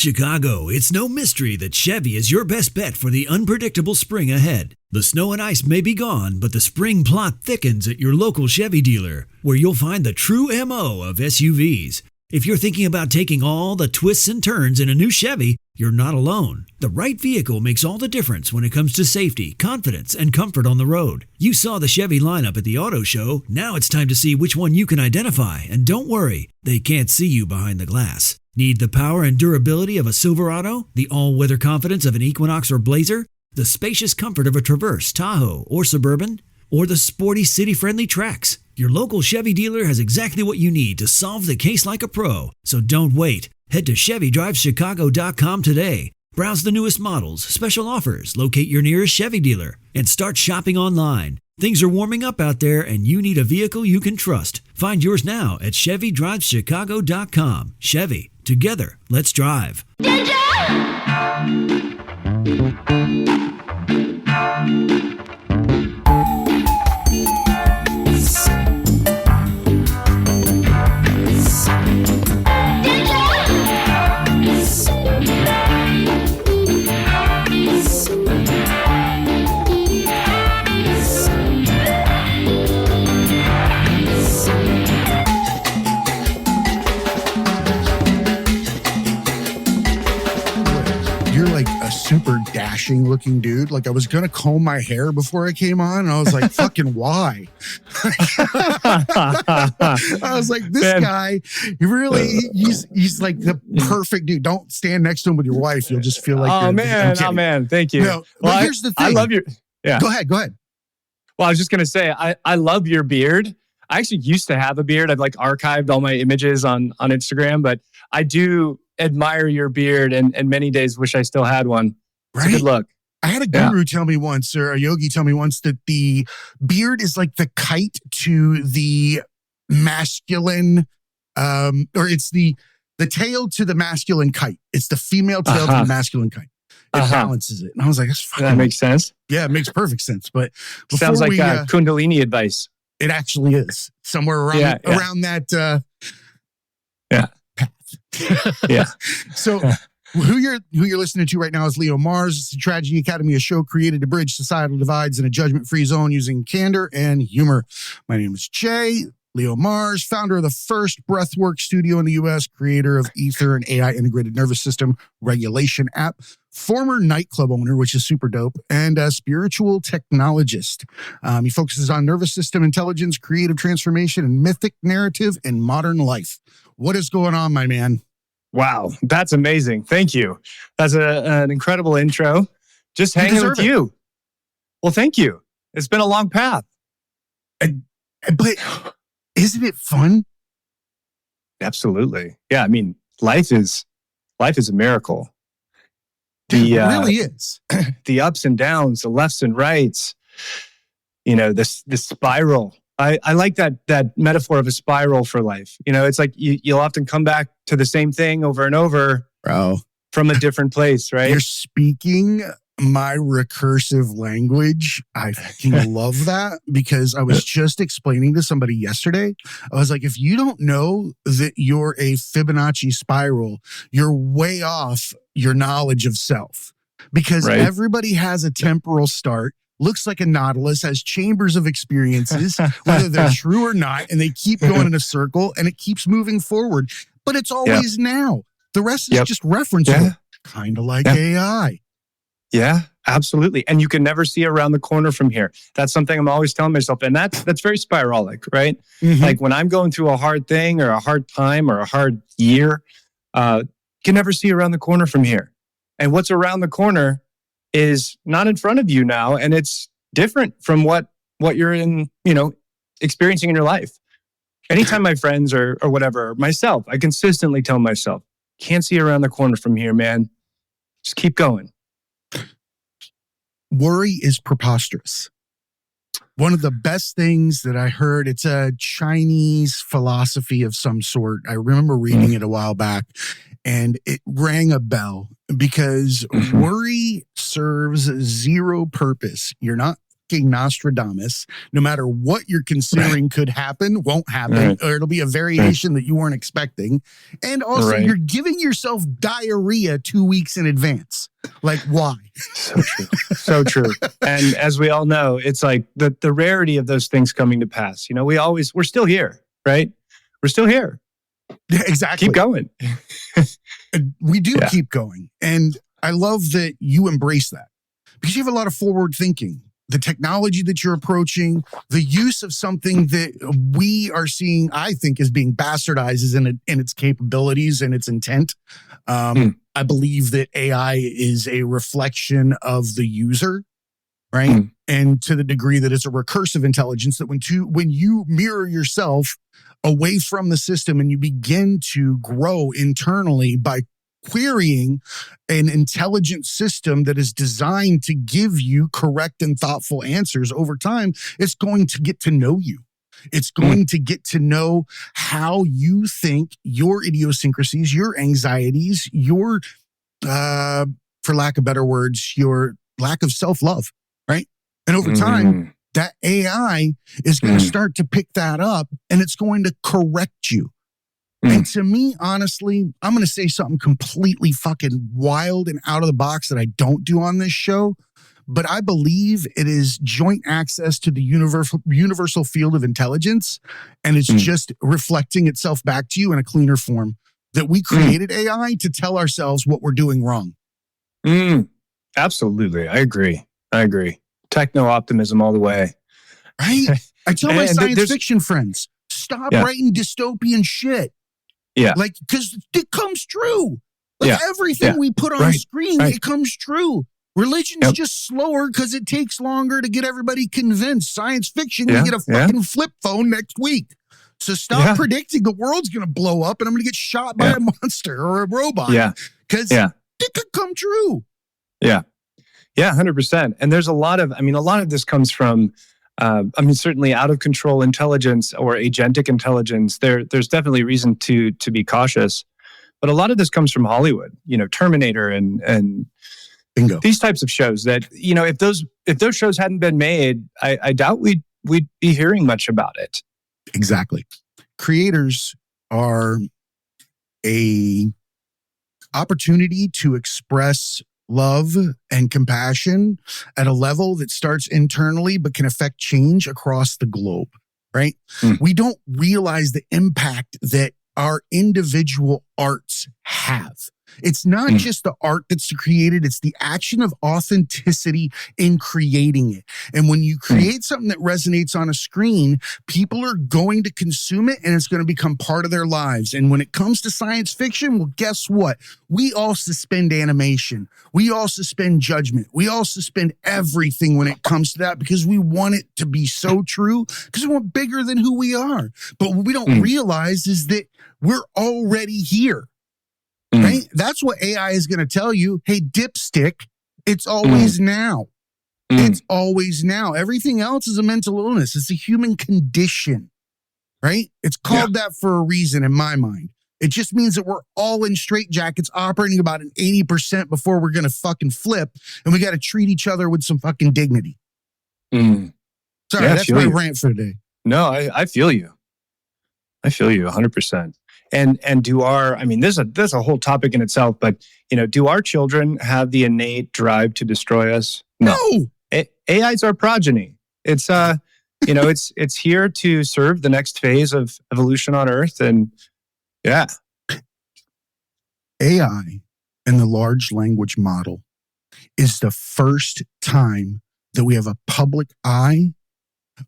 Chicago, it's no mystery that Chevy is your best bet for the unpredictable spring ahead. The snow and ice may be gone, but the spring plot thickens at your local Chevy dealer, where you'll find the true MO of SUVs. If you're thinking about taking all the twists and turns in a new Chevy, you're not alone. The right vehicle makes all the difference when it comes to safety, confidence, and comfort on the road. You saw the Chevy lineup at the auto show. Now it's time to see which one you can identify. And don't worry, they can't see you behind the glass. Need the power and durability of a Silverado? The all-weather confidence of an Equinox or Blazer? The spacious comfort of a Traverse, Tahoe, or Suburban? Or the sporty city-friendly Trax? Your local Chevy dealer has exactly what you need to solve the case like a pro. So don't wait. Head to ChevyDriveChicago.com today. Browse the newest models, special offers, locate your nearest Chevy dealer, and start shopping online. Things are warming up out there, and you need a vehicle you can trust. Find yours now at ChevyDriveChicago.com. Chevy, together, let's drive. Super dashing looking dude. Like I was going to comb my hair before I came on. And I was like, fucking why? I was like, this guy, he's like the perfect dude. Don't stand next to him with your wife. You'll just feel like, oh man. Thank you. No, well, here's the thing. I love your, Go ahead. Well, I was just going to say, I love your beard. I actually used to have a beard. I've like archived all my images on Instagram, but I do admire your beard and many days wish I still had one. It's a good look. I had a guru tell me once, or a yogi tell me once, that the beard is like the kite to the masculine, or it's the tail to the masculine kite. It's the female tail to the masculine kite. It balances it. And I was like, that makes sense. Yeah, it makes perfect sense. But sounds like Kundalini advice. It actually is somewhere around around that path. Yeah. So who you're listening to right now is Leo Mars. It's the Tragedy Academy, a show created to bridge societal divides in a judgment-free zone using candor and humor. My name is Jay. Leo Mars, founder of the first Breathwork studio in the U.S., creator of Ether, an AI integrated nervous system regulation app, former nightclub owner, which is super dope, and a spiritual technologist. He focuses on nervous system intelligence, creative transformation, and mythic narrative in modern life. What is going on, my man? Wow, that's amazing. Thank you. That's an incredible intro. Just hanging with you. Well, thank you. It's been a long path. But isn't it fun? Absolutely. Yeah, I mean, life is a miracle. It really is. The ups and downs, the lefts and rights, the spiral. I like that metaphor of a spiral for life. It's like you'll often come back to the same thing over and over, bro, from a different place, right? You're speaking my recursive language. I fucking love that, because I was just explaining to somebody yesterday. I was like, if you don't know that you're a Fibonacci spiral, you're way off your knowledge of self, because everybody has a temporal start. Looks like a nautilus, has chambers of experiences, whether they're true or not, and they keep going in a circle, and it keeps moving forward. But it's always now. The rest is just reference, kind of like AI. Yeah, absolutely. And you can never see around the corner from here. That's something I'm always telling myself, and that's very spiralic, right? Mm-hmm. Like when I'm going through a hard thing or a hard time or a hard year, you can never see around the corner from here. And what's around the corner is not in front of you now, and it's different from what you're experiencing in your life. Anytime my friends or whatever, myself, I consistently tell myself, can't see around the corner from here, man. Just keep going. Worry is preposterous. One of the best things that I heard, it's a Chinese philosophy of some sort. I remember reading it a while back, and it rang a bell, because worry serves zero purpose. You're not fucking Nostradamus. No matter what you're considering could happen, won't happen, or it'll be a variation that you weren't expecting. And also, you're giving yourself diarrhea 2 weeks in advance. Like, why? So true. So true. And as we all know, it's like the rarity of those things coming to pass. You know, we're still here, right? We're still here. Yeah, exactly. Keep going. We do keep going. And I love that you embrace that because you have a lot of forward thinking. The technology that you're approaching, the use of something that we are seeing, I think, is being bastardized in its capabilities and its intent. I believe that AI is a reflection of the user, right? And to the degree that it's a recursive intelligence, that when you mirror yourself away from the system and you begin to grow internally by querying an intelligent system that is designed to give you correct and thoughtful answers over time, it's going to get to know you. It's going to get to know how you think, your idiosyncrasies, your anxieties, your, for lack of better words, your lack of self-love, right? And over time, that AI is going to start to pick that up and it's going to correct you. And to me, honestly, I'm going to say something completely fucking wild and out of the box that I don't do on this show, but I believe it is joint access to the universal field of intelligence, and it's just reflecting itself back to you in a cleaner form, that we created AI to tell ourselves what we're doing wrong. Absolutely. I agree. Techno-optimism all the way. Right? I tell my science fiction friends, stop writing dystopian shit. Yeah. Like, because it comes true. Like everything we put on screen, it comes true. Religion's just slower because it takes longer to get everybody convinced. Science fiction, you get a fucking flip phone next week. So stop predicting the world's going to blow up and I'm going to get shot by a monster or a robot. Yeah. Because it could come true. Yeah. Yeah, 100%. And there's a lot of this comes from, certainly out of control intelligence or agentic intelligence. There's definitely reason to be cautious, but a lot of this comes from Hollywood. You know, Terminator and Bingo. These types of shows that, you know, if those shows hadn't been made, I doubt we'd be hearing much about it. Exactly. Creators are a opportunity to express love and compassion at a level that starts internally but can affect change across the globe, right? We don't realize the impact that our individual arts have. It's not just the art that's created, it's the action of authenticity in creating it. And when you create something that resonates on a screen, people are going to consume it and it's going to become part of their lives. And when it comes to science fiction, well, guess what? We all suspend animation. We all suspend judgment. We all suspend everything when it comes to that because we want it to be so true because we want bigger than who we are. But what we don't realize is that we're already here. Right? That's what AI is going to tell you. Hey, dipstick, it's always now. It's always now. Everything else is a mental illness. It's a human condition, right? It's called that for a reason in my mind. It just means that we're all in straitjackets operating about an 80% before we're going to fucking flip. And we got to treat each other with some fucking dignity. Sorry, that's my rant for today. No, I feel you. I feel you 100%. And there's a whole topic in itself, but, you know, do our children have the innate drive to destroy us? No. AI is our progeny. It's, it's here to serve the next phase of evolution on Earth. And AI and the large language model is the first time that we have a public eye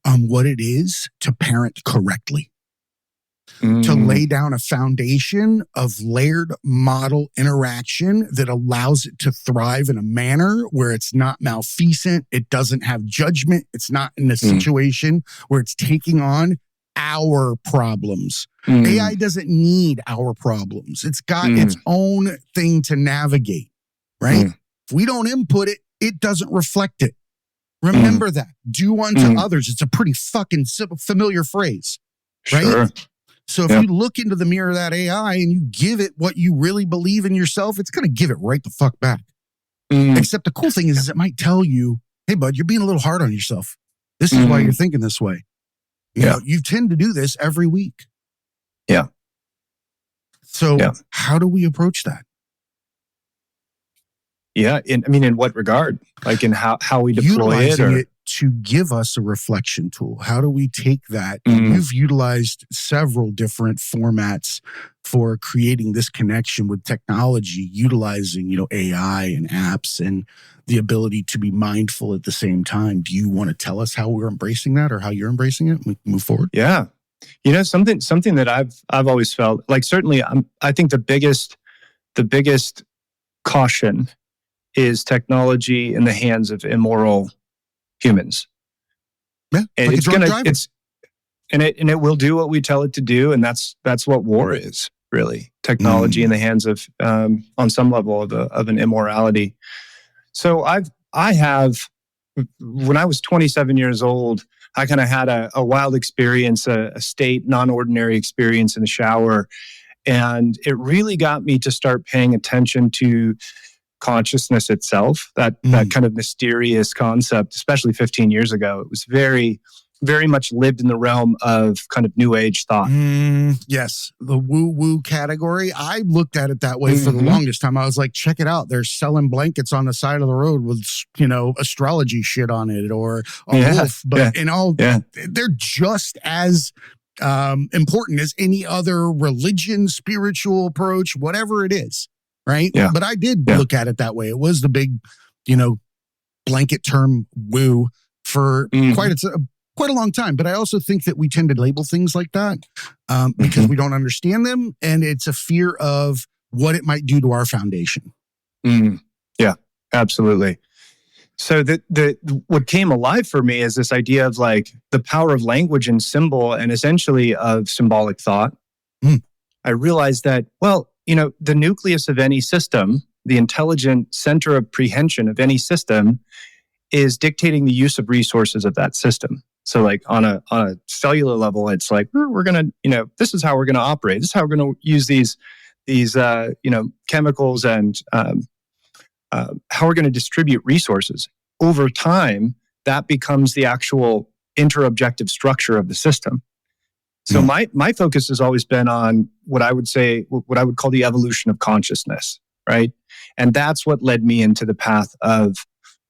on what it is to parent correctly. To lay down a foundation of layered model interaction that allows it to thrive in a manner where it's not malfeasant, it doesn't have judgment, it's not in a situation where it's taking on our problems. AI doesn't need our problems. It's got its own thing to navigate, right? If we don't input it, it doesn't reflect it. Remember that. Do unto others. It's a pretty fucking familiar phrase, right? Sure. So if you look into the mirror of that AI and you give it what you really believe in yourself, it's going to give it right the fuck back. Except the cool thing is it might tell you hey, bud, you're being a little hard on yourself. This is why you're thinking this way. You know, you tend to do this every week. Yeah. So how do we approach that? Yeah. In what regard? Like in how we deploy Utilizing it to give us a reflection tool. How do we take that? You've utilized several different formats for creating this connection with technology, utilizing, you know, AI and apps and the ability to be mindful at the same time. Do you want to tell us how we're embracing that or how you're embracing it? We can move forward. Yeah. You know, something that I've always felt like, certainly I think the biggest caution is technology in the hands of immoral humans. Yeah, and like it's it will do what we tell it to do, and that's what war is, really. Technology in the hands of on some level of an immorality. So I have, when I was 27 years old, I kind of had a wild experience, a state non-ordinary experience in the shower, and it really got me to start paying attention to consciousness itself, that kind of mysterious concept, especially 15 years ago. It was very, very much lived in the realm of kind of new age thought. Yes. The woo-woo category. I looked at it that way for the longest time. I was like, check it out. They're selling blankets on the side of the road with, you know, astrology shit on it or a wolf. But they're just as important as any other religion, spiritual approach, whatever it is. Right. Yeah. But I did look at it that way. It was the big, you know, blanket term woo for quite a long time. But I also think that we tend to label things like that because we don't understand them. And it's a fear of what it might do to our foundation. Yeah, absolutely. So what came alive for me is this idea of like the power of language and symbol, and essentially of symbolic thought. I realized that, well, you know, the nucleus of any system, the intelligent center of prehension of any system, is dictating the use of resources of that system. So like on a cellular level, it's like, we're going to, you know, this is how we're going to operate. This is how we're going to use these you know, chemicals and how we're going to distribute resources. Over time, that becomes the actual interobjective structure of the system. So my focus has always been on what I would call the evolution of consciousness, right? And that's what led me into the path of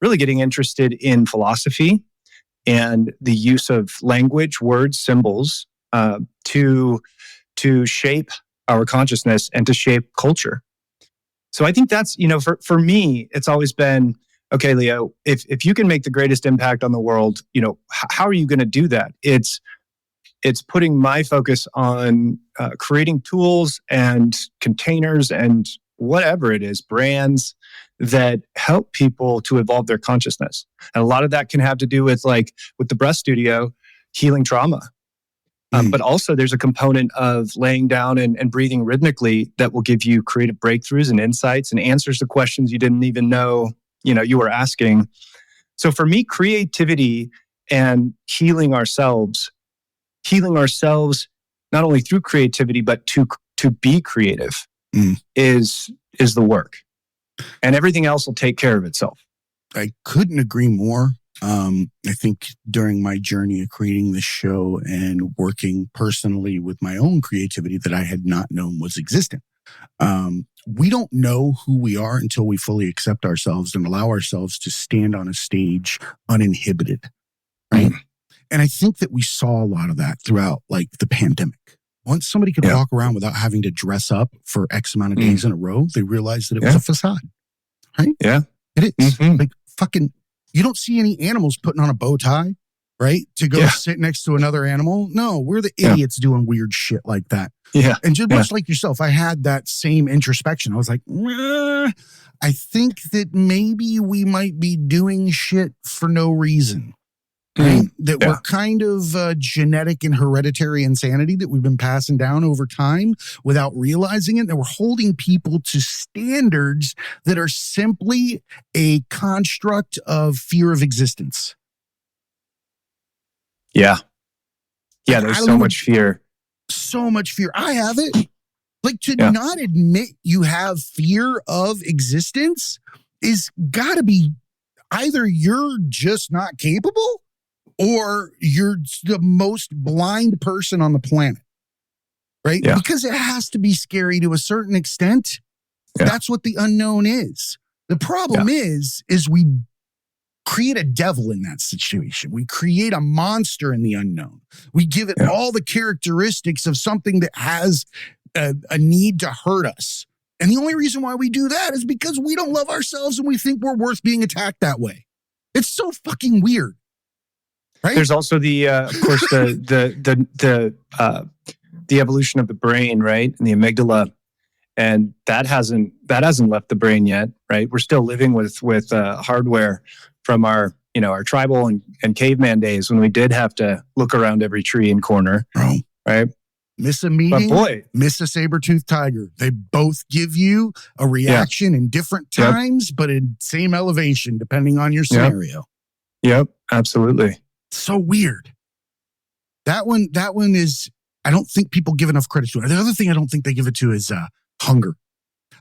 really getting interested in philosophy and the use of language, words, symbols to shape our consciousness and to shape culture. So I think that's, you know, for me, it's always been, okay, Leo, if you can make the greatest impact on the world, you know, how are you going to do that? It's putting my focus on creating tools and containers and whatever it is, brands that help people to evolve their consciousness. And a lot of that can have to do with, like, with the Breath Studio, healing trauma. But also there's a component of laying down and breathing rhythmically that will give you creative breakthroughs and insights and answers to questions you didn't even know, you know, you were asking. So for me, creativity and healing ourselves not only through creativity, but to be creative is the work. And everything else will take care of itself. I couldn't agree more. I think during my journey of creating this show and working personally with my own creativity that I had not known was existent. We don't know who we are until we fully accept ourselves and allow ourselves to stand on a stage uninhibited. Right. And I think that we saw a lot of that throughout, like, the pandemic. Once somebody could walk around without having to dress up for X amount of days in a row, they realized that it was a facade. Right? Yeah. It is. Like, fucking, you don't see any animals putting on a bow tie, right? To go sit next to another animal. No, we're the idiots doing weird shit like that. Yeah. And just much like yourself, I had that same introspection. I was like, I think that maybe we might be doing shit for no reason. Right? That we're kind of genetic and hereditary insanity that we've been passing down over time without realizing it. That we're holding people to standards that are simply a construct of fear of existence. Yeah. Yeah, there's so much fear. So much fear. I have it. Like, to not admit you have fear of existence is gotta be, either you're just not capable or you're the most blind person on the planet, right? Yeah. Because it has to be scary to a certain extent. Yeah. That's what the unknown is. The problem is we create a devil in that situation. We create a monster in the unknown. We give it all the characteristics of something that has a need to hurt us. And the only reason why we do that is because we don't love ourselves and we think we're worth being attacked that way. It's so fucking weird. Right? There's also the, of course, the evolution of the brain, right, and the amygdala, and that hasn't left the brain yet, right? We're still living with hardware from our tribal and caveman days when we did have to look around every tree and corner, right? Miss a meeting, but boy, miss a saber-toothed tiger. They both give you a reaction in different times, but in same elevation, depending on your scenario. Yep, absolutely. So weird. That one is, I don't think people give enough credit to it. The other thing I don't think they give it to is hunger.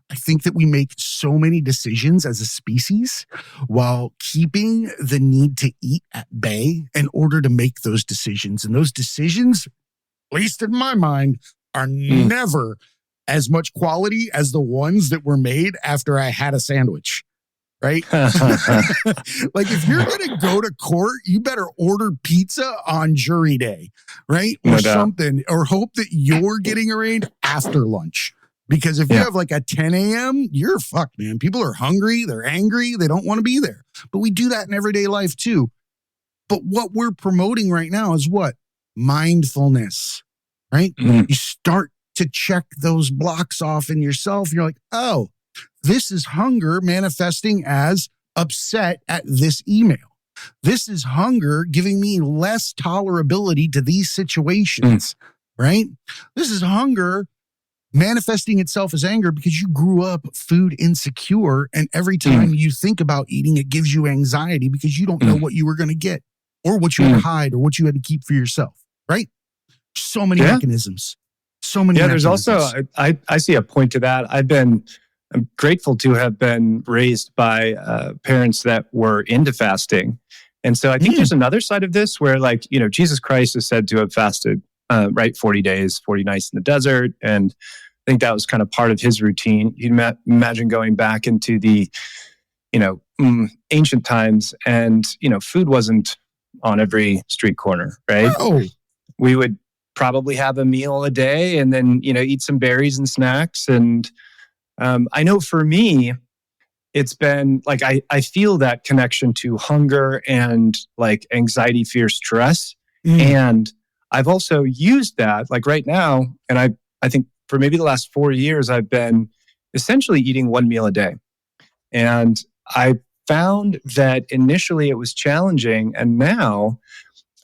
I think that we make so many decisions as a species while keeping the need to eat at bay in order to make those decisions. And those decisions, at least in my mind, are never as much quality as the ones that were made after I had a sandwich. Right? Like if you're going to go to court, you better order pizza on jury day, right? Or something, or hope that you're getting arraigned after lunch. Because if you have like a 10 a.m., you're fucked, man. People are hungry, they're angry, they don't want to be there. But we do that in everyday life too. But what we're promoting right now is what? Mindfulness, right? You start to check those blocks off in yourself. You're like, oh, this is hunger manifesting as upset at this email. This is hunger giving me less tolerability to these situations, right? This is hunger manifesting itself as anger because you grew up food insecure. And every time you think about eating, it gives you anxiety because you don't know what you were going to get or what you had to hide or what you had to keep for yourself, right? So many mechanisms. So many mechanisms. There's also, I see a point to that. I'm grateful to have been raised by parents that were into fasting. And so I think there's another side of this where Jesus Christ is said to have fasted, 40 days, 40 nights in the desert. And I think that was kind of part of his routine. You imagine going back into the, ancient times and, food wasn't on every street corner, right? Oh. We would probably have a meal a day and then, eat some berries and snacks. And I know for me, it's been like, I feel that connection to hunger and like anxiety, fear, stress. And I've also used that like right now. And I think for maybe the last 4 years, I've been essentially eating one meal a day. And I found that initially it was challenging. And now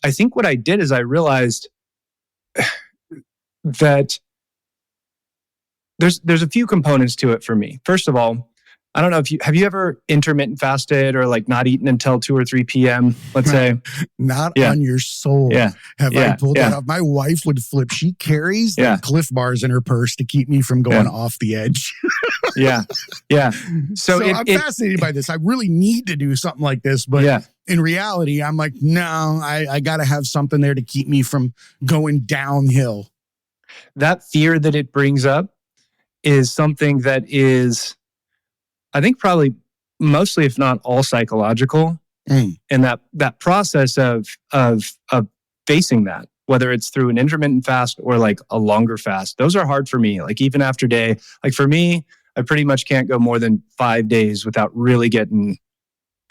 I think what I did is I realized that there's a few components to it for me. First of all, I don't know if have you ever intermittent fasted or like not eaten until 2 or 3 p.m., let's say? Not on your soul. Have I pulled that off? My wife would flip. She carries the Cliff Bars in her purse to keep me from going off the edge. So I'm fascinated by this. I really need to do something like this, but in reality, I'm like, no, I got to have something there to keep me from going downhill. That fear that it brings up is something that is, I think, probably mostly, if not all, psychological. And that process of facing that, whether it's through an intermittent fast or like a longer fast, those are hard for me. Like even after day, like for me, I pretty much can't go more than 5 days without really getting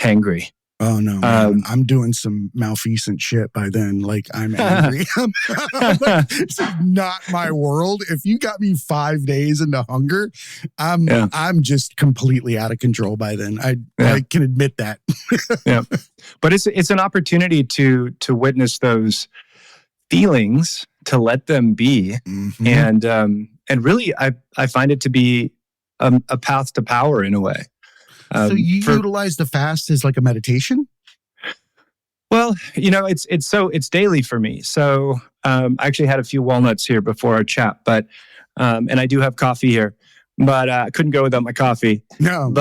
hangry. Oh no, man. I'm doing some malfeasant shit by then. Like I'm angry. This is not my world. If you got me 5 days into hunger, I'm just completely out of control by then. I can admit that. But it's an opportunity to witness those feelings, to let them be, and really I find it to be a path to power in a way. So you utilize the fast as like a meditation? Well, it's daily for me. So I actually had a few walnuts here before our chat, but and I do have coffee here, but I couldn't go without my coffee. No.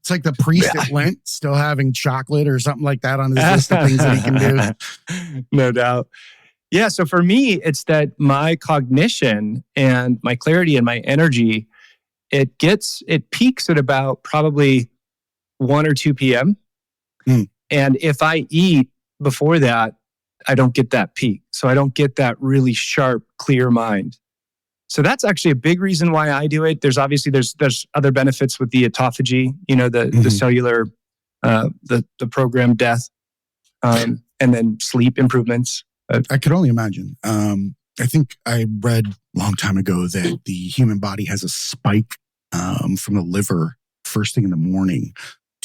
It's like the priest at Lent still having chocolate or something like that on his list of things that he can do. No doubt. Yeah. So for me, it's that my cognition and my clarity and my energy, it peaks at about probably 1 or 2 p.m. And if I eat before that, I don't get that peak. So I don't get that really sharp, clear mind. So that's actually a big reason why I do it. There's obviously there's other benefits with the autophagy, the cellular, the programmed death, and then sleep improvements. I could only imagine. I think I read a long time ago that the human body has a spike from the liver first thing in the morning.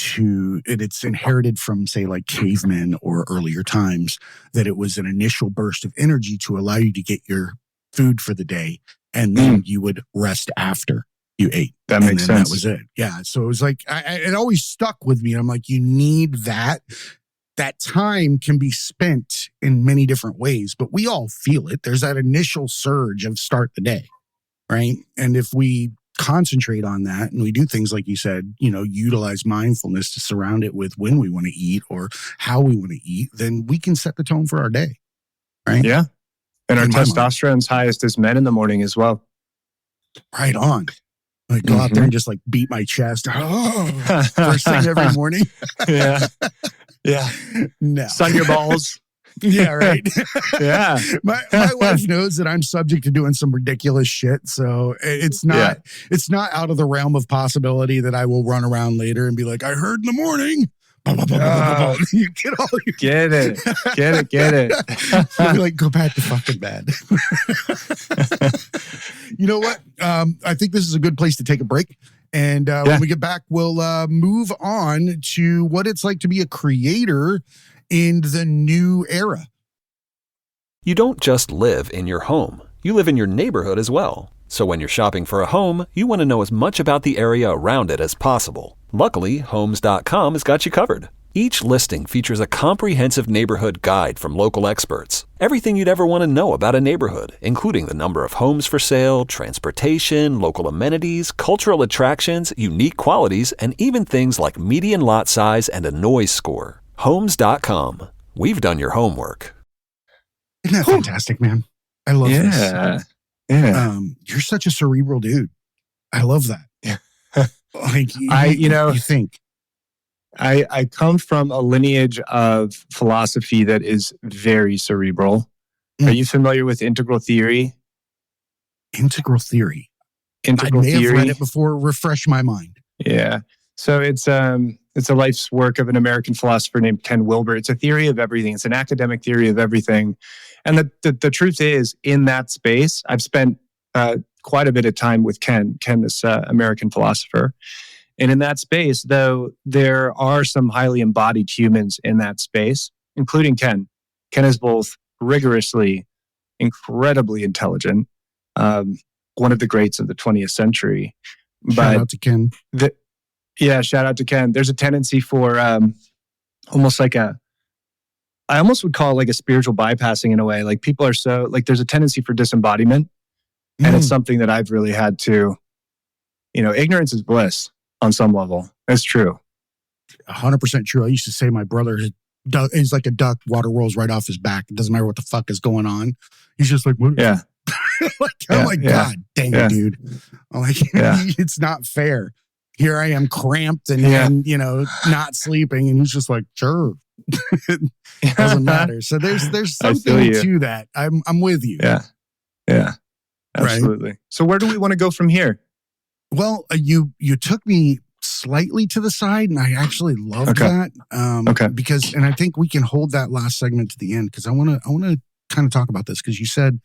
It's inherited from, say, like cavemen or earlier times, that it was an initial burst of energy to allow you to get your food for the day, and then you would rest after you ate. That makes sense. That was it. Yeah. So it was like, it always stuck with me. I'm like, you need that. That time can be spent in many different ways, but we all feel it. There's that initial surge of start the day, right? And if we concentrate on that and we do things like you said, utilize mindfulness to surround it with when we want to eat or how we want to eat, then we can set the tone for our day, right? Yeah. And our testosterone's highest as men in the morning as well. Right on. I go out there and just like beat my chest. Oh, first thing every morning. Yeah. Yeah. No. Sun your balls. Yeah, right. Yeah. My wife knows that I'm subject to doing some ridiculous shit. So it's not out of the realm of possibility that I will run around later and be like, I heard in the morning. You get it. I'll be like, go back to fucking bed. You know what? I think this is a good place to take a break. And when we get back, we'll move on to what it's like to be a creator in the new era. You don't just live in your home. You live in your neighborhood as well. So when you're shopping for a home, you want to know as much about the area around it as possible. Luckily, Homes.com has got you covered. Each listing features a comprehensive neighborhood guide from local experts. Everything you'd ever want to know about a neighborhood, including the number of homes for sale, transportation, local amenities, cultural attractions, unique qualities, and even things like median lot size and a noise score. Homes.com. We've done your homework. Isn't that fantastic, man? I love this. Yeah. You're such a cerebral dude. I love that. Yeah. Like, you think. I come from a lineage of philosophy that is very cerebral. Are you familiar with integral theory? Integral theory. I may have read it before. Refresh my mind. Yeah. So it's a life's work of an American philosopher named Ken Wilber. It's a theory of everything. It's an academic theory of everything. And the truth is, in that space, I've spent quite a bit of time with Ken, this American philosopher. And in that space, though, there are some highly embodied humans in that space, including Ken. Ken is both rigorously, incredibly intelligent, one of the greats of the 20th century. Shout out to Ken. Shout out to Ken. There's a tendency for almost like I almost would call it like a spiritual bypassing in a way. Like people are so, like there's a tendency for disembodiment. And it's something that I've really had to, ignorance is bliss on some level. That's true. 100% true. I used to say my brother is like a duck. Water rolls right off his back. It doesn't matter what the fuck is going on. He's just like, what? Yeah. God dang it, dude. I'm like, it's not fair. Here I am cramped and not sleeping. And he's just like, sure. It doesn't matter. So there's something to that. I'm with you. Yeah. Yeah. Absolutely. Right? So where do we want to go from here? Well, you took me slightly to the side, and I actually love that. Because, and I think we can hold that last segment to the end because I want to kind of talk about this because you said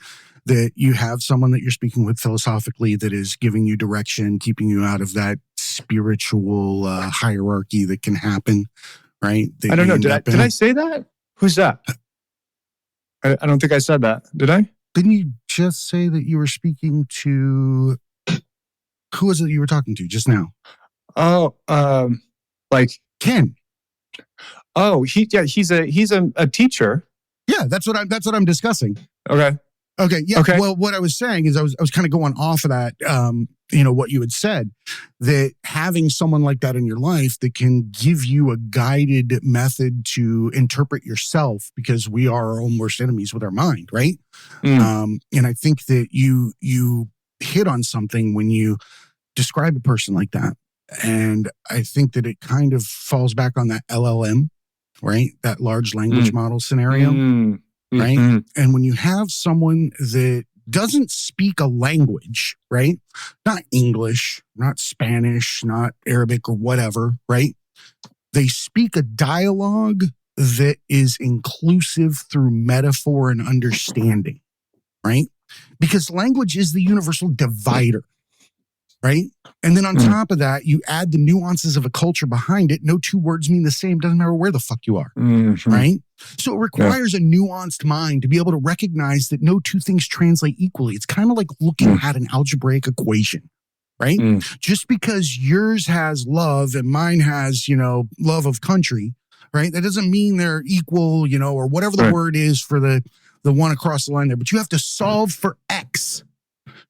that you have someone that you're speaking with philosophically that is giving you direction, keeping you out of that spiritual hierarchy that can happen, right? I don't know. Did I say that? Who's that? I don't think I said that. Did I? Didn't you just say that you were speaking to? Who was it you were talking to just now? Oh, like Ken. Oh, he's a teacher. Yeah, that's what I'm discussing. Okay. Yeah. Okay. Well, what I was saying is I was kind of going off of that, what you had said, that having someone like that in your life that can give you a guided method to interpret yourself, because we are our own worst enemies with our mind, right? And I think that you hit on something when you describe a person like that. And I think that it kind of falls back on that LLM, right? That large language model scenario, right? And when you have someone that doesn't speak a language, right? Not English, not Spanish, not Arabic or whatever, right? They speak a dialogue that is inclusive through metaphor and understanding, right? Because language is the universal divider, right? And then on top of that, you add the nuances of a culture behind it. No two words mean the same. Doesn't matter where the fuck you are, right? So it requires a nuanced mind to be able to recognize that no two things translate equally. It's kind of like looking at an algebraic equation, right? Just because yours has love and mine has, love of country, right? That doesn't mean they're equal, or whatever the word is for the one across the line there. But you have to solve for X.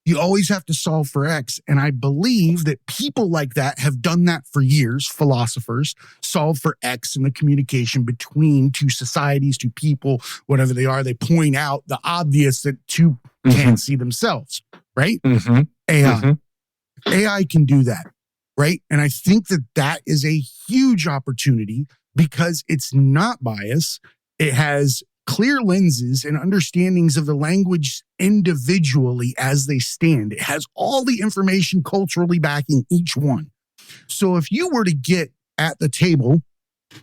You always have to solve for X. And I believe that people like that have done that for years. Philosophers solve for X in the communication between two societies, two people, whatever they are. They point out the obvious that two can't see themselves, right? AI. AI can do that, right? And I think that that is a huge opportunity because it's not biased. It has clear lenses and understandings of the language individually as they stand. It has all the information culturally backing each one. So if you were to get at the table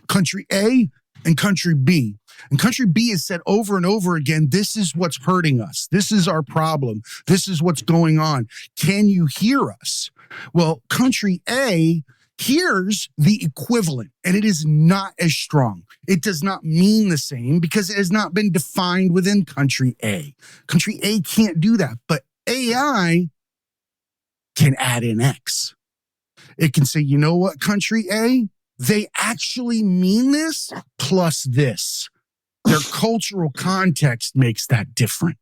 country A and country B, and country B has said over and over again, this is what's hurting us. This is our problem. This is what's going on. Can you hear us? Well, country A here's the equivalent, and it is not as strong. It does not mean the same because it has not been defined within country A. Country A can't do that, but AI can add in X. It can say, you know what, country A, they actually mean this plus this. Their cultural context makes that different.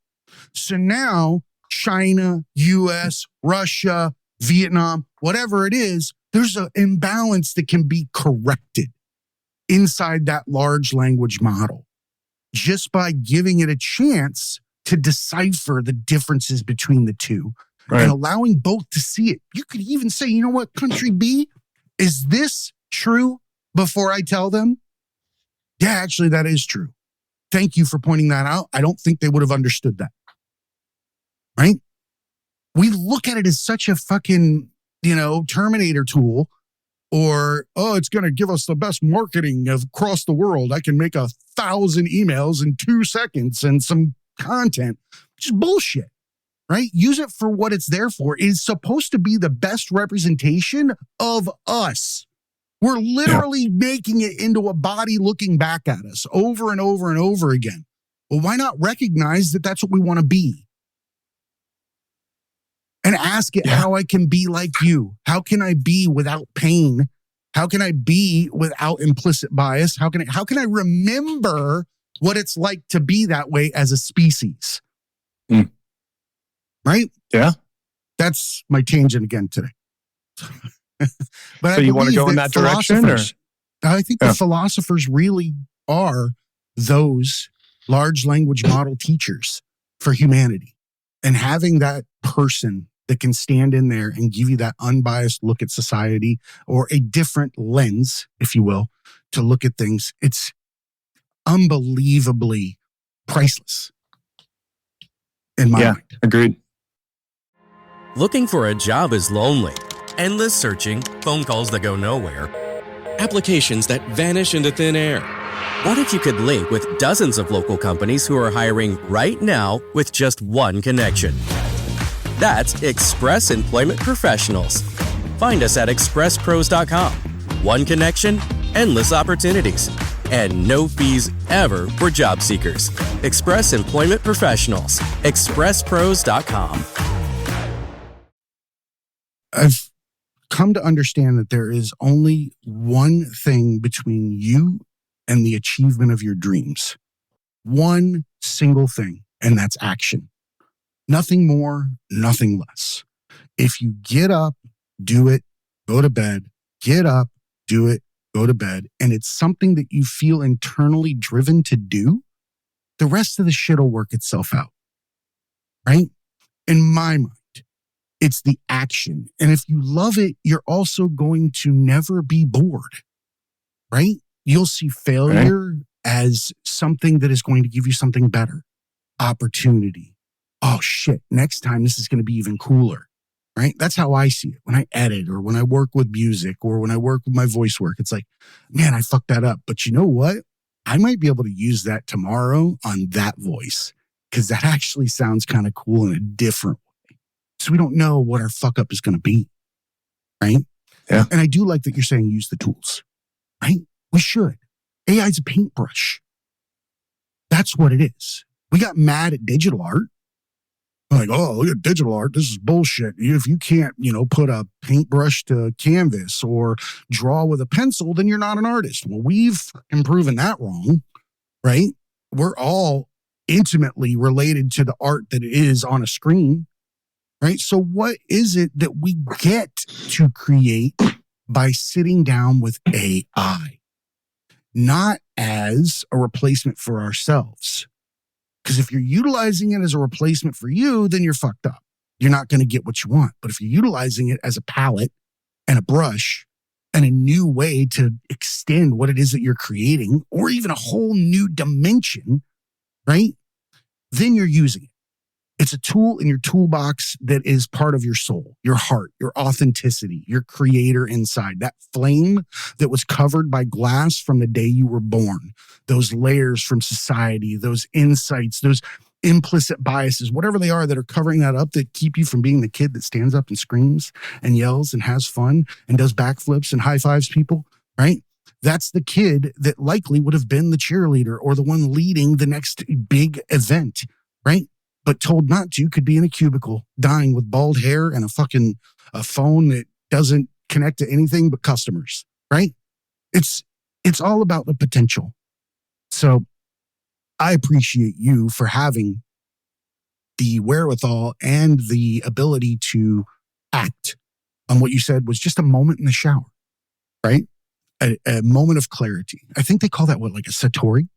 So now China, US, Russia, Vietnam, whatever it is, there's an imbalance that can be corrected inside that large language model just by giving it a chance to decipher the differences between the two and allowing both to see it. You could even say, you know what, country B, is this true before I tell them? Yeah, actually, that is true. Thank you for pointing that out. I don't think they would have understood that. Right? We look at it as such a fucking, Terminator tool, or, oh, it's going to give us the best marketing across the world. I can make 1,000 emails in 2 seconds and some content. Just bullshit, right? Use it for what it's there for. It is supposed to be the best representation of us. We're literally making it into a body looking back at us over and over and over again. Well, why not recognize that that's what we want to be? And ask it how I can be like you. How can I be without pain? How can I be without implicit bias? How can I remember what it's like to be that way as a species? Right? Yeah. That's my tangent again today. But so you want to go in that direction? Or? I think the philosophers really are those large language model teachers for humanity. And having that person that can stand in there and give you that unbiased look at society or a different lens, if you will, to look at things, it's unbelievably priceless in my mind. Agreed. Looking for a job is lonely. Endless searching, phone calls that go nowhere, applications that vanish into thin air. What if you could link with dozens of local companies who are hiring right now with just one connection? That's Express Employment Professionals. Find us at expresspros.com. One connection, endless opportunities, and no fees ever for job seekers. Express Employment Professionals. expresspros.com. I've come to understand that there is only one thing between you and the achievement of your dreams. One single thing, and that's action. Nothing more, nothing less. If you get up, do it, go to bed, get up, do it, go to bed, and it's something that you feel internally driven to do, the rest of the shit will work itself out, right? In my mind, it's the action. And if you love it, you're also going to never be bored, right? You'll see failure as something that is going to give you something better, opportunity. Oh shit, next time this is going to be even cooler, right? That's how I see it when I edit or when I work with music or when I work with my voice work. It's like, man, I fucked that up. But you know what? I might be able to use that tomorrow on that voice because that actually sounds kind of cool in a different way. So we don't know what our fuck up is going to be, right? Yeah. And I do like that you're saying use the tools, right? We should. AI is a paintbrush. That's what it is. We got mad at digital art. Like, oh, look at digital art. This is bullshit. If you can't, put a paintbrush to canvas or draw with a pencil, then you're not an artist. Well, we've proven that wrong, right? We're all intimately related to the art that is on a screen, right? So what is it that we get to create by sitting down with AI? Not as a replacement for ourselves. Because if you're utilizing it as a replacement for you, then you're fucked up. You're not going to get what you want. But if you're utilizing it as a palette and a brush and a new way to extend what it is that you're creating, or even a whole new dimension, right? Then you're using it. It's a tool in your toolbox that is part of your soul, your heart, your authenticity, your creator inside. That flame that was covered by glass from the day you were born. Those layers from society, those insights, those implicit biases, whatever they are that are covering that up that keep you from being the kid that stands up and screams and yells and has fun and does backflips and high fives people, right? That's the kid that likely would have been the cheerleader or the one leading the next big event, right? But told not to, could be in a cubicle, dying with bald hair and a phone that doesn't connect to anything but customers, right? It's all about the potential. So I appreciate you for having the wherewithal and the ability to act on what you said was just a moment in the shower, right? A moment of clarity. I think they call that like a satori?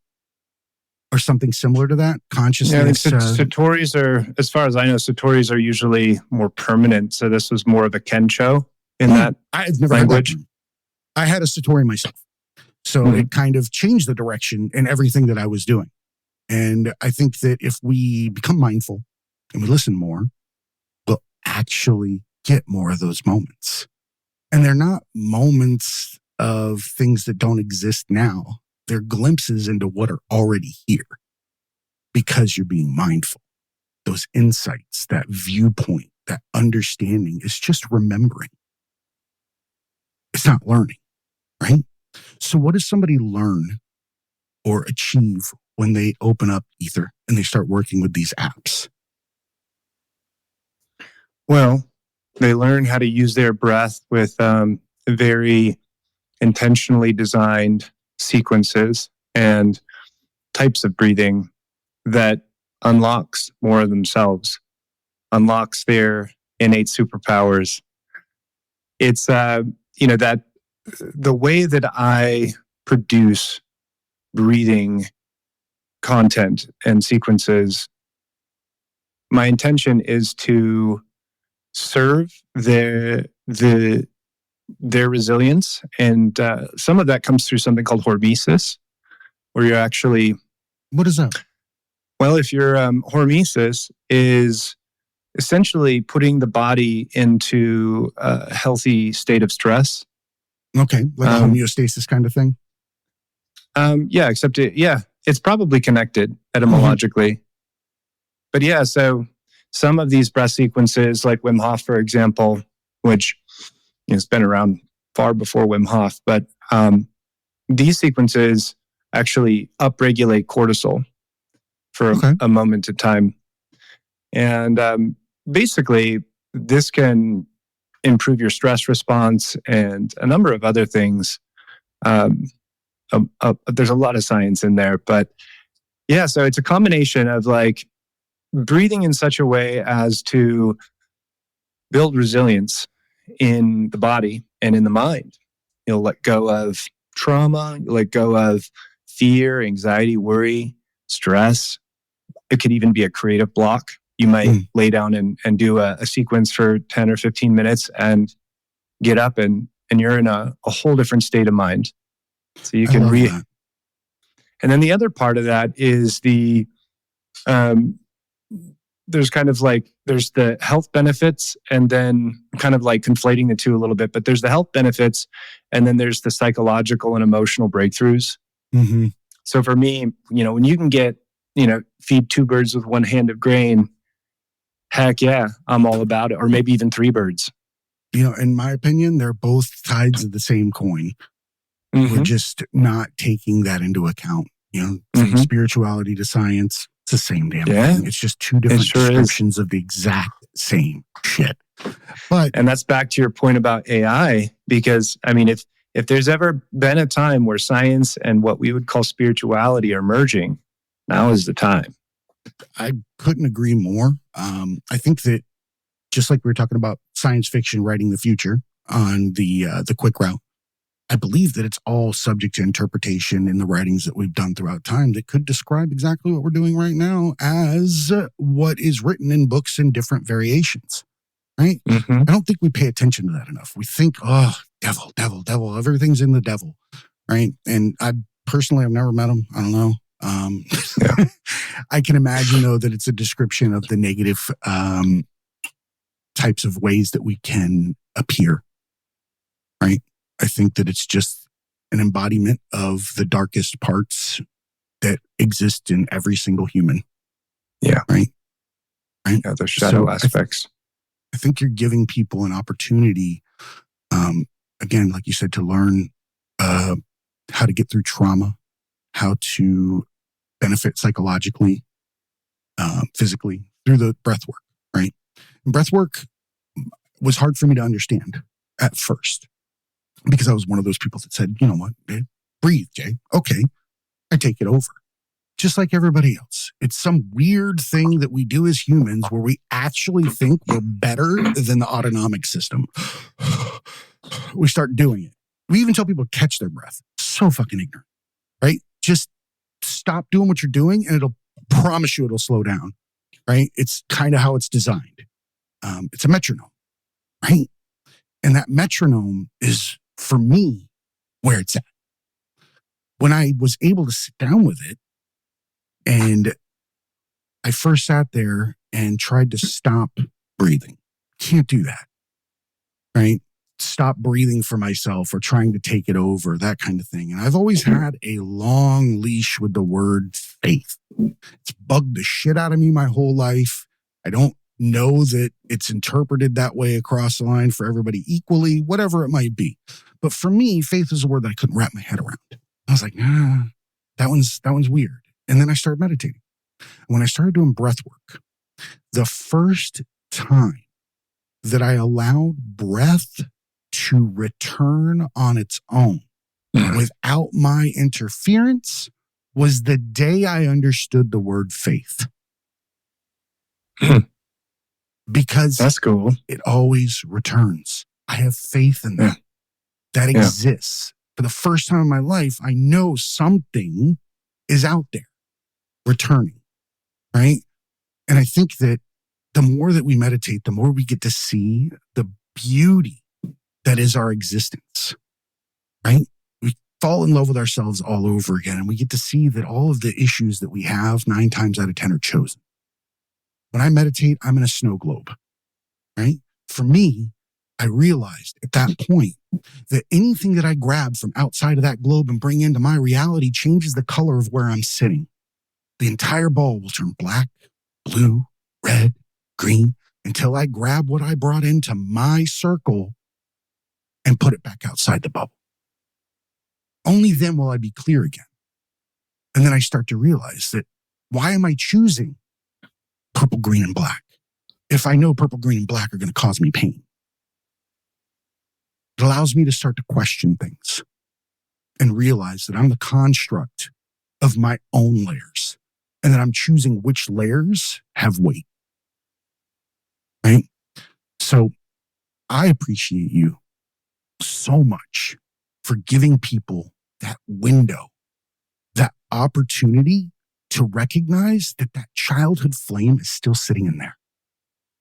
Or something similar to that, consciousness. Yeah, satoris are, as far as I know, satoris are usually more permanent. So this was more of a kensho in that I've never language. Heard that. I had a satori myself. So it kind of changed the direction in everything that I was doing. And I think that if we become mindful and we listen more, we'll actually get more of those moments. And they're not moments of things that don't exist now. They're glimpses into what are already here because you're being mindful. Those insights, that viewpoint, that understanding is just remembering. It's not learning, right? So what does somebody learn or achieve when they open up Ether and they start working with these apps? Well, they learn how to use their breath with very intentionally designed sequences and types of breathing that unlocks more of themselves, unlocks their innate superpowers. It's, that the way that I produce breathing content and sequences, my intention is to serve their resilience. And some of that comes through something called hormesis, where you're actually... What is that? Well, if your hormesis is essentially putting the body into a healthy state of stress. Okay, like a homeostasis kind of thing? Yeah, except it's probably connected etymologically. But yeah, so some of these breath sequences, like Wim Hof, for example, which has been around far before Wim Hof, but these sequences actually upregulate cortisol for a moment in time. And basically, this can improve your stress response and a number of other things. There's a lot of science in there, but yeah, so it's a combination of like breathing in such a way as to build resilience in the body and in the mind. You'll let go of trauma, you'll let go of fear, anxiety, worry, stress. It could even be a creative block. You might lay down and do a sequence for 10 or 15 minutes and get up and you're in a whole different state of mind. So you can that. And then the other part of that is there's kind of like, there's the health benefits, and then kind of like conflating the two a little bit, but there's the health benefits and then there's the psychological and emotional breakthroughs. Mm-hmm. So for me, when you can get, feed 2 birds with 1 hand of grain, heck yeah, I'm all about it. Or maybe even 3 birds. In my opinion, they're both sides of the same coin. Mm-hmm. We're just not taking that into account. From spirituality to science, it's the same damn thing. It's just 2 different descriptions of the exact same shit. And that's back to your point about AI, because if there's ever been a time where science and what we would call spirituality are merging, now is the time. I couldn't agree more. I think that just like we were talking about science fiction writing the future on the quick route, I believe that it's all subject to interpretation in the writings that we've done throughout time that could describe exactly what we're doing right now as what is written in books in different variations, right? Mm-hmm. I don't think we pay attention to that enough. We think, oh, devil, devil, devil, everything's in the devil, right? And I've never met him. I don't know. I can imagine, though, that it's a description of the negative types of ways that we can appear, right? I think that it's just an embodiment of the darkest parts that exist in every single human. Yeah. Right? Yeah, the shadow aspects. I think you're giving people an opportunity, again, like you said, to learn how to get through trauma, how to benefit psychologically, physically through the breath work, right? And breath work was hard for me to understand at first because I was one of those people that said, you know what, breathe, Jay. Okay, I take it over. Just like everybody else. It's some weird thing that we do as humans where we actually think we're better than the autonomic system. We start doing it. We even tell people to catch their breath. So fucking ignorant, right? Just stop doing what you're doing and it'll promise you it'll slow down, right? It's kind of how it's designed. It's a metronome, right? And that metronome is, for me, where it's at. When I was able to sit down with it, and I first sat there and tried to stop breathing. Can't do that, right? Stop breathing for myself or trying to take it over, that kind of thing. And I've always had a long leash with the word faith. It's bugged the shit out of me my whole life. I don't know that it's interpreted that way across the line for everybody equally, whatever it might be. But for me, faith is a word that I couldn't wrap my head around. I was like, that one's weird. And then I started meditating. When I started doing breath work, the first time that I allowed breath to return on its own without my interference was the day I understood the word faith. Because that's cool. It always returns. I have faith in that. That exists. For the first time in my life, I know something is out there returning, right? And I think that the more that we meditate, the more we get to see the beauty that is our existence, right? We fall in love with ourselves all over again, and we get to see that all of the issues that we have 9 times out of 10 are chosen. When I meditate, I'm in a snow globe, right? For me, I realized at that point that anything that I grab from outside of that globe and bring into my reality changes the color of where I'm sitting. The entire ball will turn black, blue, red, green, until I grab what I brought into my circle and put it back outside the bubble. Only then will I be clear again. And then I start to realize that why am I choosing purple, green, and black if I know purple, green, and black are going to cause me pain? It allows me to start to question things and realize that I'm the construct of my own layers and that I'm choosing which layers have weight, right? So I appreciate you so much for giving people that window, that opportunity to recognize that that childhood flame is still sitting in there.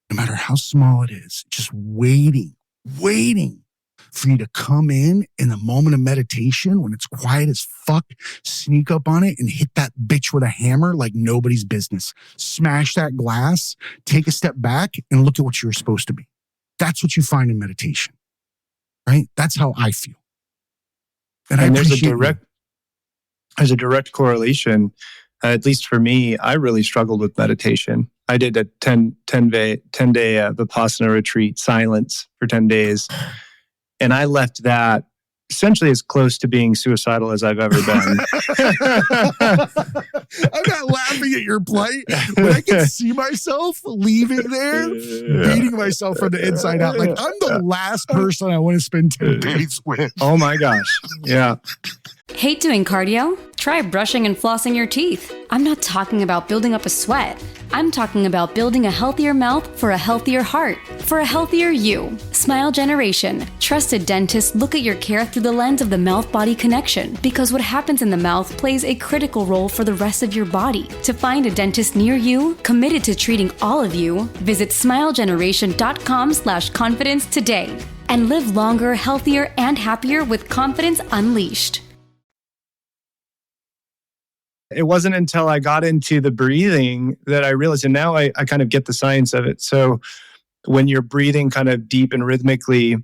No matter how small it is, just waiting for you to come in the moment of meditation when it's quiet as fuck, sneak up on it and hit that bitch with a hammer like nobody's business. Smash that glass, take a step back and look at what you're supposed to be. That's what you find in meditation, right? That's how I feel. And I appreciate there's a direct correlation. At least for me, I really struggled with meditation. I did a 10-day Vipassana retreat, silence for 10 days. And I left that essentially as close to being suicidal as I've ever been. I'm not laughing at your plight, but I can see myself leaving there, beating myself from the inside out. Like, I'm the last person I want to spend 10 days with. Oh my gosh. Yeah. Hate doing cardio? Try brushing and flossing your teeth. I'm not talking about building up a sweat. I'm talking about building a healthier mouth for a healthier heart, for a healthier you. Smile Generation. Trusted dentists look at your care through the lens of the mouth-body connection, because what happens in the mouth plays a critical role for the rest of your body. To find a dentist near you, committed to treating all of you, visit smilegeneration.com/confidence today and live longer, healthier, and happier with confidence unleashed. It wasn't until I got into the breathing that I realized, and now I kind of get the science of it. So when you're breathing kind of deep and rhythmically,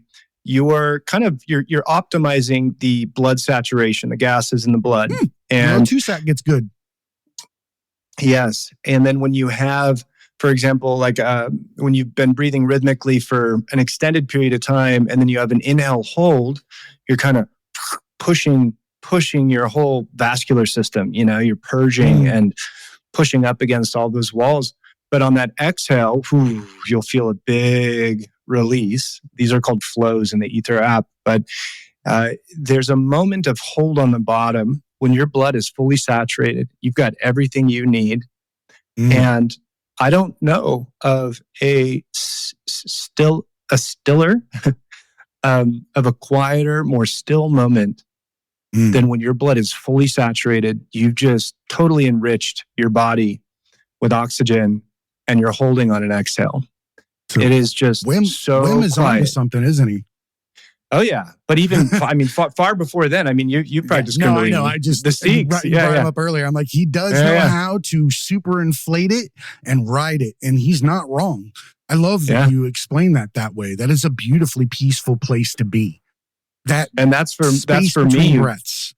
you're optimizing the blood saturation, the gases in the blood. And L2-sat gets good. Yes. And then when you have, for example, like when you've been breathing rhythmically for an extended period of time, and then you have an inhale hold, you're kind of pushing your whole vascular system. You're purging and pushing up against all those walls. But on that exhale, you'll feel a big release. These are called flows in the Ether app. But there's a moment of hold on the bottom when your blood is fully saturated. You've got everything you need. And I don't know of a stiller, of a quieter, more still moment than when your blood is fully saturated. You've just totally enriched your body with oxygen and you're holding on an exhale. So it is just Wim is quiet. on to something, isn't he? Oh yeah, but even far before then. you practiced Kundalini. No, I know. The Sikhs. You brought him up earlier. I'm like, he does know how to super inflate it and ride it, and he's not wrong. I love that you explain that way. That is a beautifully peaceful place to be. That's for me. Breaths.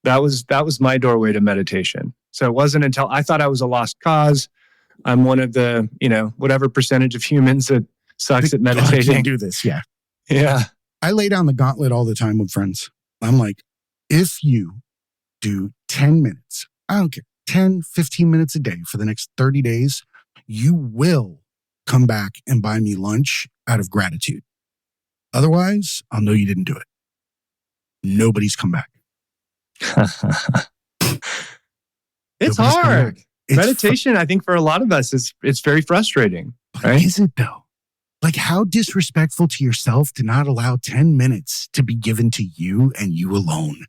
That was my doorway to meditation. So it wasn't until I thought I was a lost cause. I'm one of the whatever percentage of humans that sucks at meditating. I can't do this. Yeah. I lay down the gauntlet all the time with friends. I'm like, if you do 10 minutes, I don't care, 10, 15 minutes a day for the next 30 days, you will come back and buy me lunch out of gratitude. Otherwise, I'll know you didn't do it. Nobody's come back. It's hard. Meditation, I think for a lot of us, it's very frustrating. Right? Is it though? Like, how disrespectful to yourself to not allow 10 minutes to be given to you and you alone.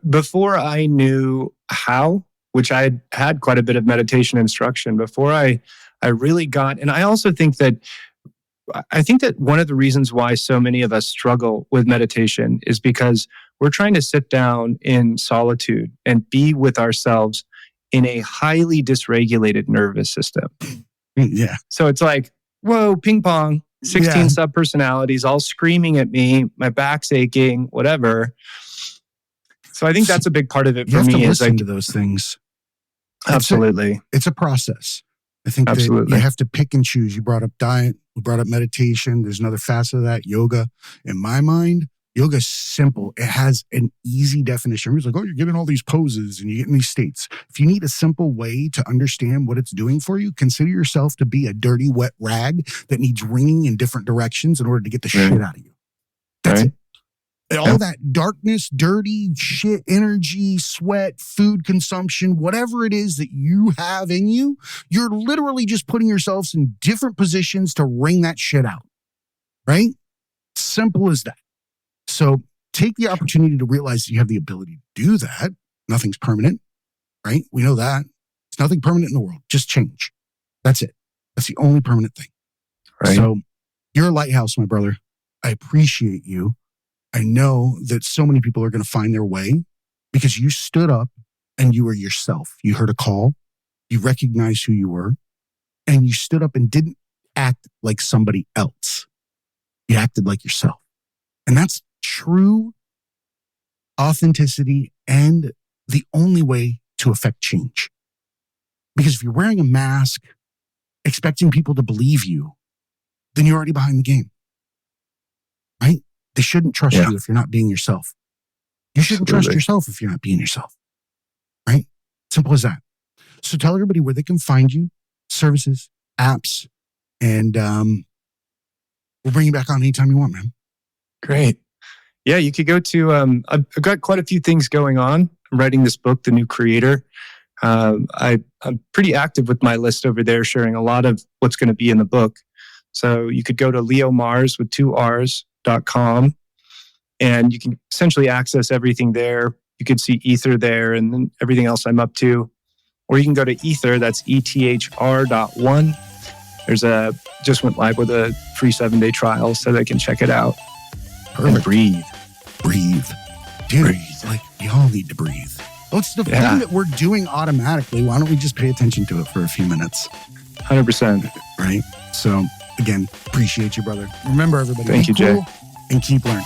Before I knew how, which I had quite a bit of meditation instruction, before I really got, and I also think that one of the reasons why so many of us struggle with meditation is because we're trying to sit down in solitude and be with ourselves in a highly dysregulated nervous system. Yeah. So it's like, whoa, ping pong, 16 subpersonalities all screaming at me, my back's aching, whatever. So I think that's a big part of it for me. You have to listen to those things. Absolutely. It's a process. I think that you have to pick and choose. You brought up diet. We brought up meditation. There's another facet of that, yoga. In my mind, yoga is simple. It has an easy definition. It's like, oh, you're getting all these poses and you get in these states. If you need a simple way to understand what it's doing for you, consider yourself to be a dirty, wet rag that needs wringing in different directions in order to get the shit out of you. That's it. All that darkness, dirty shit, energy, sweat, food consumption, whatever it is that you have in you, you're literally just putting yourselves in different positions to wring that shit out. right? Simple as that. So take the opportunity to realize that you have the ability to do that. Nothing's permanent, right? We know that. There's nothing permanent in the world, just change. That's it. That's the only permanent thing. Right. So you're a lighthouse, my brother. I appreciate you. I know that so many people are going to find their way because you stood up and you were yourself. You heard a call, you recognized who you were, and you stood up and didn't act like somebody else. You acted like yourself. And that's true authenticity and the only way to affect change. Because if you're wearing a mask, expecting people to believe you, then you're already behind the game, right? They shouldn't trust you if you're not being yourself. You shouldn't trust yourself if you're not being yourself, right? Simple as that. So tell everybody where they can find you, services, apps, and we'll bring you back on anytime you want, man. Great. Yeah, you could go to, I've got quite a few things going on. I'm writing this book, The New Creator. I'm pretty active with my list over there, sharing a lot of what's going to be in the book. So you could go to leomars with 2rs.com and you can essentially access everything there. You could see Ether there and then everything else I'm up to. Or you can go to Ether, that's ethr.one. Just went live with a free 7-day trial so they can check it out. Perfect. And breathe. Dude, Breathe. like we all need to breathe. Well, it's the thing that we're doing automatically. Why don't we just pay attention to it for a few minutes? 100%. Right? So again, appreciate you, brother. Remember, everybody, Thank be you, Jay. cool and keep learning.